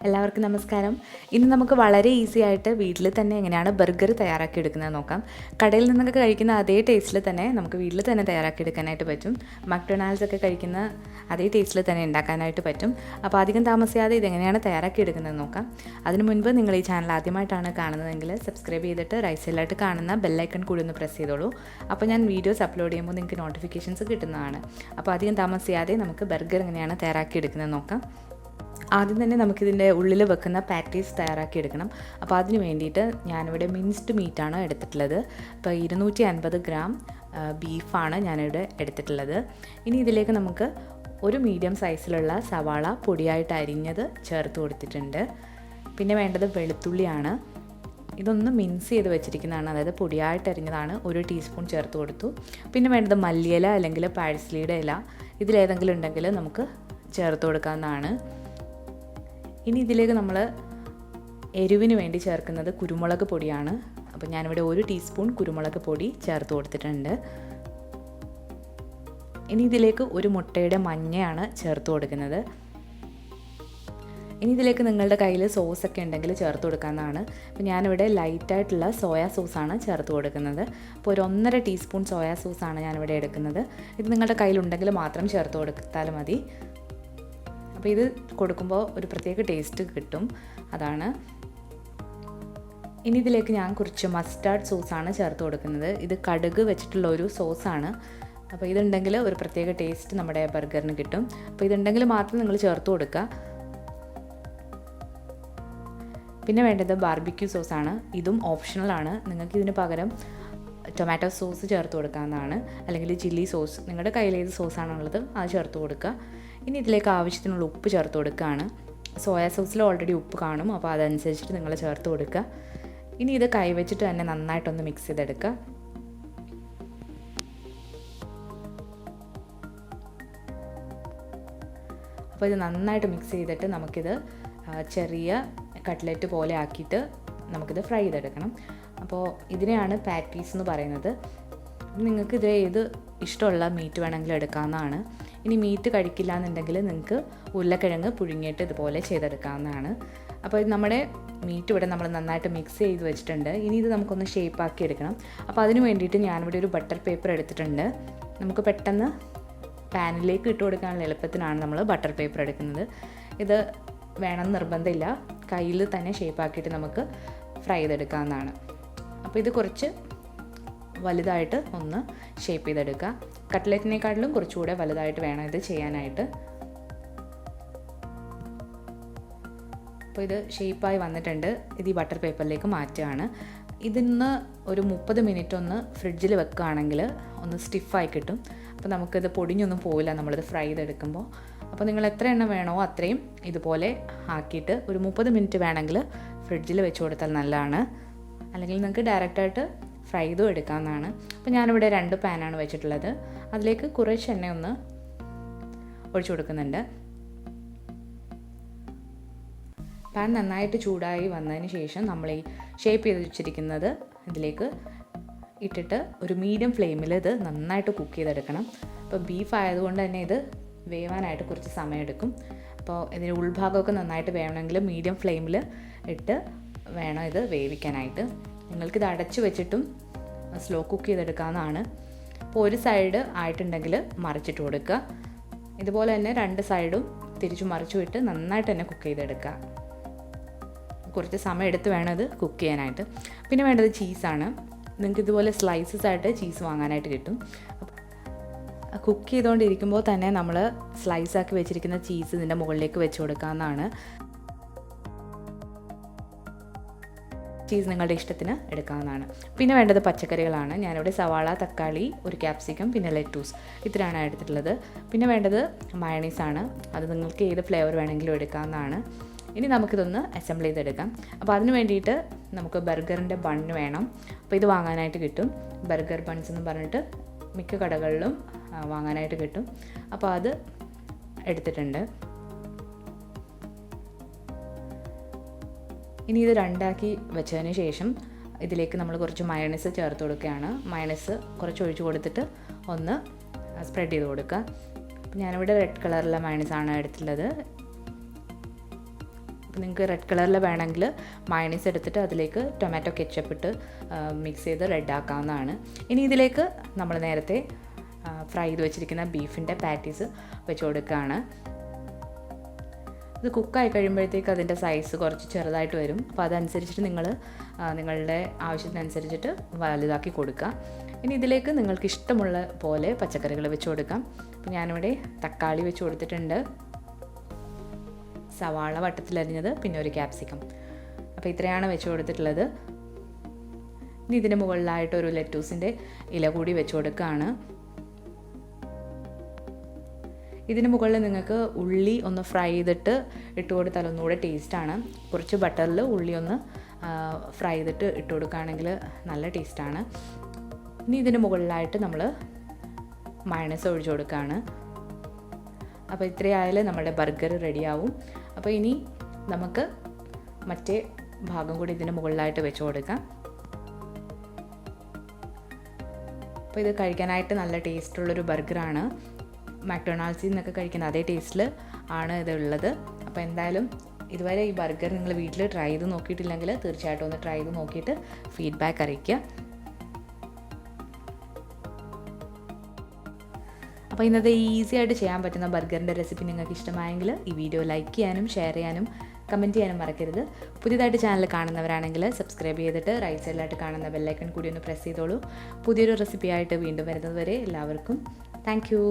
എല്ലാവർക്കും നമസ്കാരം. ഇന്ന് നമുക്ക് വളരെ ഈസി ആയിട്ട് വീട്ടിൽ തന്നെ എങ്ങനെയാണ് ബർഗർ തയ്യാറാക്കി എടുക്കുന്നത് നോക്കാം. കടയിൽ നിന്നൊക്കെ കഴിക്കുന്ന അതേ ടേസ്റ്റിൽ തന്നെ നമുക്ക് വീട്ടിൽ തന്നെ തയ്യാറാക്കി എടുക്കാനായിട്ട് പറ്റും. മക്ഡൊണാൾഡ്സ് ഒക്കെ കഴിക്കുന്ന അതേ ടേസ്റ്റിൽ തന്നെ ഉണ്ടാക്കാനായിട്ട് പറ്റും. അപ്പോൾ അധികം താമസിയാതെ ഇതെങ്ങനെയാണ് തയ്യാറാക്കി എടുക്കുന്നത് നോക്കാം. അതിനു മുൻപ് നിങ്ങൾ ഈ ചാനൽ ആദ്യമായിട്ടാണ് കാണുന്നതെങ്കിൽ സബ്സ്ക്രൈബ് ചെയ്തിട്ട് റൈറ്റ് സൈഡിലായിട്ട് കാണുന്ന ബെല്ലൈക്കൺ കൂടി ഒന്ന് പ്രസ് ചെയ്തോളൂ. അപ്പോൾ ഞാൻ വീഡിയോസ് അപ്ലോഡ് ചെയ്യുമ്പോൾ നിങ്ങൾക്ക് നോട്ടിഫിക്കേഷൻസ് കിട്ടുന്നതാണ്. അപ്പോൾ അധികം താമസിയാതെ നമുക്ക് ബർഗർ എങ്ങനെയാണ് തയ്യാറാക്കി എടുക്കുന്നത് നോക്കാം. ആദ്യം തന്നെ നമുക്കിതിൻ്റെ ഉള്ളിൽ വെക്കുന്ന പാറ്റീസ് തയ്യാറാക്കി എടുക്കണം. അപ്പോൾ അതിന് വേണ്ടിയിട്ട് ഞാനിവിടെ മിൻസ്ഡ് മീറ്റാണ് എടുത്തിട്ടുള്ളത്. അപ്പോൾ 250 ഗ്രാം ബീഫാണ് ഞാനിവിടെ എടുത്തിട്ടുള്ളത്. ഇനി ഇതിലേക്ക് നമുക്ക് ഒരു മീഡിയം സൈസിലുള്ള സവാള പൊടിയായിട്ട് അരിഞ്ഞത് ചേർത്ത് കൊടുത്തിട്ടുണ്ട്. പിന്നെ വേണ്ടത് വെളുത്തുള്ളിയാണ്. ഇതൊന്ന് മിൻസ് ചെയ്ത് വെച്ചിരിക്കുന്നതാണ്, അതായത് പൊടിയായിട്ട് അരിഞ്ഞതാണ്. 1 ടീസ്പൂൺ ചേർത്ത് കൊടുത്തു. പിന്നെ വേണ്ടത് മല്ലിയില അല്ലെങ്കിൽ പാഴ്സലിയുടെ ഇല, ഇതിലേതെങ്കിലും ഉണ്ടെങ്കിൽ നമുക്ക് ചേർത്ത് കൊടുക്കാവുന്നതാണ്. ഇനി ഇതിലേക്ക് നമ്മൾ എരിവിന് വേണ്ടി ചേർക്കുന്നത് കുരുമുളക് പൊടിയാണ്. അപ്പോൾ ഞാനിവിടെ 1 ടീസ്പൂൺ കുരുമുളക് പൊടി ചേർത്ത് കൊടുത്തിട്ടുണ്ട്. ഇനി ഇതിലേക്ക് ഒരു മുട്ടയുടെ മഞ്ഞയാണ് ചേർത്ത് കൊടുക്കുന്നത്. ഇനി ഇതിലേക്ക് നിങ്ങളുടെ കയ്യിൽ സോസൊക്കെ ഉണ്ടെങ്കിൽ ചേർത്ത് കൊടുക്കാവുന്നതാണ്. അപ്പോൾ ഞാനിവിടെ ലൈറ്റായിട്ടുള്ള സോയാ സോസാണ് ചേർത്ത് കൊടുക്കുന്നത്. അപ്പോൾ ഒരു 1.5 ടീസ്പൂൺ സോയാ സോസാണ് ഞാനിവിടെ എടുക്കുന്നത്. ഇത് നിങ്ങളുടെ കയ്യിലുണ്ടെങ്കിൽ മാത്രം ചേർത്ത് കൊടുത്താൽ മതി. അപ്പോൾ ഇത് കൊടുക്കുമ്പോൾ ഒരു പ്രത്യേക ടേസ്റ്റ് കിട്ടും, അതാണ്. ഇനി ഇതിലേക്ക് ഞാൻ കുറച്ച് മസ്റ്റാർഡ് സോസാണ് ചേർത്ത് കൊടുക്കുന്നത്. ഇത് കടുക് വെച്ചിട്ടുള്ള ഒരു സോസാണ്. അപ്പോൾ ഇതുണ്ടെങ്കിൽ ഒരു പ്രത്യേക ടേസ്റ്റ് നമ്മുടെ ബർഗറിന് കിട്ടും. അപ്പോൾ ഇതുണ്ടെങ്കിൽ മാത്രം നിങ്ങൾ ചേർത്ത് കൊടുക്കുക. പിന്നെ വേണ്ടത് ബാർബിക്യൂ സോസാണ്. ഇതും ഓപ്ഷണലാണ്. നിങ്ങൾക്ക് ഇതിന് പകരം ടൊമാറ്റോ സോസ് ചേർത്ത് കൊടുക്കാവുന്നതാണ്, അല്ലെങ്കിൽ ചില്ലി സോസ്, നിങ്ങളുടെ കയ്യിൽ ഏത് സോസാണുള്ളത് അത് ചേർത്ത് കൊടുക്കുക. ഇനി ഇതിലേക്ക് ആവശ്യത്തിനുള്ള ഉപ്പ് ചേർത്ത് കൊടുക്കുകയാണ്. സോയാ സോസിൽ ഓൾറെഡി ഉപ്പ് കാണും, അപ്പോൾ അതനുസരിച്ചിട്ട് നിങ്ങൾ ചേർത്ത് കൊടുക്കുക. ഇനി ഇത് കൈവച്ചിട്ട് തന്നെ നന്നായിട്ടൊന്ന് മിക്സ് ചെയ്തെടുക്കുക. അപ്പോൾ ഇത് നന്നായിട്ട് മിക്സ് ചെയ്തിട്ട് നമുക്കിത് ചെറിയ കട്ട്ലറ്റ് പോലെ ആക്കിയിട്ട് നമുക്കിത് ഫ്രൈ ചെയ്തെടുക്കണം. അപ്പോൾ ഇതിനെയാണ് പാറ്റീസ് എന്ന് പറയുന്നത്. നിങ്ങൾക്ക് ഇത് ഏത് ഇഷ്ടമുള്ള മീറ്റ് വേണമെങ്കിലും എടുക്കാവുന്നതാണ്. ഇനി മീറ്റ് കഴിക്കില്ല എന്നുണ്ടെങ്കിൽ നിങ്ങൾക്ക് ഉരുളക്കിഴങ്ങ് പുഴുങ്ങിയിട്ട് ഇതുപോലെ ചെയ്തെടുക്കാവുന്നതാണ്. അപ്പോൾ ഇത് നമ്മുടെ മീറ്റ് ഇവിടെ നമ്മൾ നന്നായിട്ട് മിക്സ് ചെയ്ത് വെച്ചിട്ടുണ്ട്. ഇനി ഇത് നമുക്കൊന്ന് ഷേപ്പാക്കി എടുക്കണം. അപ്പോൾ അതിന് വേണ്ടിയിട്ട് ഞാനിവിടെ ഒരു ബട്ടർ പേപ്പർ എടുത്തിട്ടുണ്ട്. നമുക്ക് പെട്ടെന്ന് പാനിലേക്ക് ഇട്ട് കൊടുക്കാനുള്ള എളുപ്പത്തിനാണ് നമ്മൾ ബട്ടർ പേപ്പർ എടുക്കുന്നത്. ഇത് വേണമെന്ന് നിർബന്ധമില്ല, കയ്യിൽ തന്നെ ഷേപ്പാക്കിയിട്ട് നമുക്ക് ഫ്രൈ ചെയ്തെടുക്കാവുന്നതാണ്. അപ്പോൾ ഇത് കുറച്ച് വലുതായിട്ട് ഒന്ന് ഷേപ്പ് ചെയ്തെടുക്കുക. കട്ട്ലറ്റിനേക്കാട്ടിലും കുറച്ചുകൂടെ വലുതായിട്ട് വേണം ഇത് ചെയ്യാനായിട്ട്. അപ്പോൾ ഇത് ഷേപ്പായി വന്നിട്ടുണ്ട്. ഇത് ഈ ബട്ടർ പേപ്പറിലേക്ക് മാറ്റുകയാണ്. ഇതിന്ന് ഒരു 30 മിനിറ്റ് ഒന്ന് ഫ്രിഡ്ജിൽ വെക്കുകയാണെങ്കിൽ ഒന്ന് സ്റ്റിഫായി കിട്ടും. അപ്പോൾ നമുക്കിത് പൊടിഞ്ഞൊന്നും പോവില്ല നമ്മളിത് ഫ്രൈ ചെയ്തെടുക്കുമ്പോൾ. അപ്പോൾ നിങ്ങൾ എത്ര എണ്ണം വേണോ അത്രയും ഇതുപോലെ ആക്കിയിട്ട് ഒരു 30 മിനിറ്റ് വേണമെങ്കിൽ ഫ്രിഡ്ജിൽ വെച്ച് കൊടുത്താൽ നല്ലതാണ്. അല്ലെങ്കിൽ നിങ്ങൾക്ക് ഡയറക്റ്റായിട്ട് ഫ്രൈ ചെയ്തും എടുക്കാവുന്നതാണ്. അപ്പോൾ ഞാനിവിടെ 2 പാനാണ് വെച്ചിട്ടുള്ളത്. അതിലേക്ക് കുറച്ച് എണ്ണ ഒന്ന് ഒഴിച്ചു കൊടുക്കുന്നുണ്ട്. പാൻ നന്നായിട്ട് ചൂടായി വന്നതിന് ശേഷം നമ്മൾ ഈ ഷേപ്പ് ചെയ്ത് വെച്ചിരിക്കുന്നത് ഇതിലേക്ക് ഇട്ടിട്ട് ഒരു മീഡിയം ഫ്ലെയിമിൽ ഇത് നന്നായിട്ട് കുക്ക് ചെയ്തെടുക്കണം. അപ്പോൾ ബീഫ് ആയതുകൊണ്ട് തന്നെ ഇത് വേവാനായിട്ട് കുറച്ച് സമയമെടുക്കും. അപ്പോൾ ഇതിൻ്റെ ഉൾഭാഗമൊക്കെ നന്നായിട്ട് വേണമെങ്കിൽ മീഡിയം ഫ്ലെയിമിൽ ഇട്ട് വേണം ഇത് വേവിക്കാനായിട്ട്. നിങ്ങൾക്കിത് അടച്ചു വെച്ചിട്ടും സ്ലോ കുക്ക് ചെയ്തെടുക്കാവുന്നതാണ്. അപ്പോൾ ഒരു സൈഡ് ആയിട്ടുണ്ടെങ്കിൽ മറിച്ചിട്ട് കൊടുക്കുക. ഇതുപോലെ തന്നെ 2 സൈഡും തിരിച്ചു മറിച്ചു വിട്ട് നന്നായിട്ട് തന്നെ കുക്ക് ചെയ്തെടുക്കുക. കുറച്ച് സമയം എടുത്ത് വേണം ഇത് കുക്ക് ചെയ്യാനായിട്ട്. പിന്നെ വേണ്ടത് ചീസാണ്. നിങ്ങൾക്ക് ഇതുപോലെ സ്ലൈസസ് ആയിട്ട് ചീസ് വാങ്ങാനായിട്ട് കിട്ടും. കുക്ക് ചെയ്തുകൊണ്ടിരിക്കുമ്പോൾ തന്നെ നമ്മൾ സ്ലൈസാക്കി വെച്ചിരിക്കുന്ന ചീസ് ഇതിൻ്റെ മുകളിലേക്ക് വെച്ച് കൊടുക്കാവുന്നതാണ്. ചീസ് നിങ്ങളുടെ ഇഷ്ടത്തിന് എടുക്കാവുന്നതാണ്. പിന്നെ വേണ്ടത് പച്ചക്കറികളാണ്. ഞാനിവിടെ സവാള, തക്കാളി, ഒരു ക്യാപ്സിക്കം, പിന്നെ ലെറ്റൂസ്, ഇത്രയാണ് എടുത്തിട്ടുള്ളത്. പിന്നെ വേണ്ടത് മയണീസാണ്. അത് നിങ്ങൾക്ക് ഏത് ഫ്ലേവർ വേണമെങ്കിലും എടുക്കാവുന്നതാണ്. ഇനി നമുക്കിതൊന്ന് അസംബിൾ ചെയ്തെടുക്കാം. അപ്പോൾ അതിന് വേണ്ടിയിട്ട് നമുക്ക് ബർഗറിൻ്റെ ബണ്ണ് വേണം. അപ്പോൾ ഇത് വാങ്ങാനായിട്ട് കിട്ടും. ബർഗർ ബൺസ് എന്ന് പറഞ്ഞിട്ട് മിക്ക കടകളിലും വാങ്ങാനായിട്ട് കിട്ടും. അപ്പോൾ അത് എടുത്തിട്ടുണ്ട്. ഇനി ഇത് 2ആക്കി വെച്ചതിന് ശേഷം ഇതിലേക്ക് നമ്മൾ കുറച്ച് മയണൈസ് ചേർത്ത് കൊടുക്കുകയാണ്. മയണൈസ് കുറച്ച് ഒഴിച്ച് കൊടുത്തിട്ട് ഒന്ന് സ്പ്രെഡ് ചെയ്ത് കൊടുക്കുക. ഞാനിവിടെ റെഡ് കളറിലുള്ള മയണൈസാണ് എടുത്തിട്ടുള്ളത്. അപ്പോൾ നിങ്ങൾക്ക് റെഡ് കളറിൽ വേണമെങ്കിൽ മയണീസ് എടുത്തിട്ട് അതിലേക്ക് ടൊമാറ്റോ കെച്ചപ്പ് ഇട്ട് മിക്സ് ചെയ്ത് റെഡ് ആക്കാവുന്നതാണ്. ഇനി ഇതിലേക്ക് നമ്മൾ നേരത്തെ ഫ്രൈ ചെയ്ത് വെച്ചിരിക്കുന്ന ബീഫിൻ്റെ പാറ്റീസ് വെച്ച് കൊടുക്കുകയാണ്. ഇത് കുക്കായി കഴിയുമ്പോഴത്തേക്ക് അതിൻ്റെ സൈസ് കുറച്ച് ചെറുതായിട്ട് വരും. അപ്പോൾ അതനുസരിച്ചിട്ട് നിങ്ങൾ നിങ്ങളുടെ ആവശ്യത്തിനനുസരിച്ചിട്ട് വലുതാക്കി കൊടുക്കുക. ഇനി ഇതിലേക്ക് നിങ്ങൾക്ക് ഇഷ്ടമുള്ള പോലെ പച്ചക്കറികൾ വെച്ച് കൊടുക്കാം. അപ്പോൾ ഞാനിവിടെ തക്കാളി വെച്ച് കൊടുത്തിട്ടുണ്ട്, സവാള വട്ടത്തിലരിഞ്ഞത്, പിന്നെ ഒരു ക്യാപ്സിക്കം. അപ്പോൾ ഇത്രയാണ് വെച്ച് കൊടുത്തിട്ടുള്ളത്. ഇനി ഇതിന് മുകളിലായിട്ട് ഒരു ലെറ്റൂസിൻ്റെ ഇല കൂടി വെച്ച് കൊടുക്കുകയാണ്. ഇതിന് മുകളിൽ നിങ്ങൾക്ക് ഉള്ളി ഒന്ന് ഫ്രൈ ചെയ്തിട്ട് ഇട്ട് കൊടുത്താൽ ഒന്നുകൂടെ ടേസ്റ്റാണ്. കുറച്ച് ബട്ടറിൽ ഉള്ളി ഒന്ന് ഫ്രൈ ചെയ്തിട്ട് ഇട്ട് കൊടുക്കുകയാണെങ്കിൽ നല്ല ടേസ്റ്റാണ്. ഇനി ഇതിന് മുകളിലായിട്ട് നമ്മൾ മയണൈസ് ഒഴിച്ച് കൊടുക്കുകയാണ്. അപ്പോൾ ഇത്രയായാലും നമ്മുടെ ബർഗർ റെഡിയാവും. അപ്പോൾ ഇനി നമുക്ക് മറ്റേ ഭാഗം കൂടി ഇതിന് മുകളിലായിട്ട് വെച്ച് കൊടുക്കാം. അപ്പോൾ ഇത് കഴിക്കാനായിട്ട് നല്ല ടേസ്റ്റുള്ളൊരു ബർഗറാണ്. മക്ഡൊണാൾഡ്സിൽ നിന്നൊക്കെ കഴിക്കുന്ന അതേ ടേസ്റ്റിൽ ആണ് ഇതുള്ളത്. അപ്പോൾ എന്തായാലും ഇതുവരെ ഈ ബർഗർ നിങ്ങൾ വീട്ടിൽ ട്രൈ ചെയ്ത് നോക്കിയിട്ടില്ലെങ്കിൽ തീർച്ചയായിട്ടും ഒന്ന് ട്രൈ ചെയ്ത് നോക്കിയിട്ട് ഫീഡ്ബാക്ക് അറിയിക്കുക. അപ്പോൾ ഇന്നത്തെ ഈസി ആയിട്ട് ചെയ്യാൻ പറ്റുന്ന ബർഗറിൻ്റെ റെസിപ്പി നിങ്ങൾക്ക് ഇഷ്ടമായെങ്കിൽ ഈ വീഡിയോ ലൈക്ക് ചെയ്യാനും ഷെയർ ചെയ്യാനും കമൻറ്റ് ചെയ്യാനും മറക്കരുത്. പുതിയതായിട്ട് ചാനൽ കാണുന്നവരാണെങ്കിൽ സബ്സ്ക്രൈബ് ചെയ്തിട്ട് റൈറ്റ് സൈഡിലായിട്ട് കാണുന്ന ബെല്ലൈക്കൺ കൂടി ഒന്ന് പ്രസ് ചെയ്തോളൂ. പുതിയൊരു റെസിപ്പിയായിട്ട് വീണ്ടും വരുന്നത് വരെ എല്ലാവർക്കും താങ്ക് യു.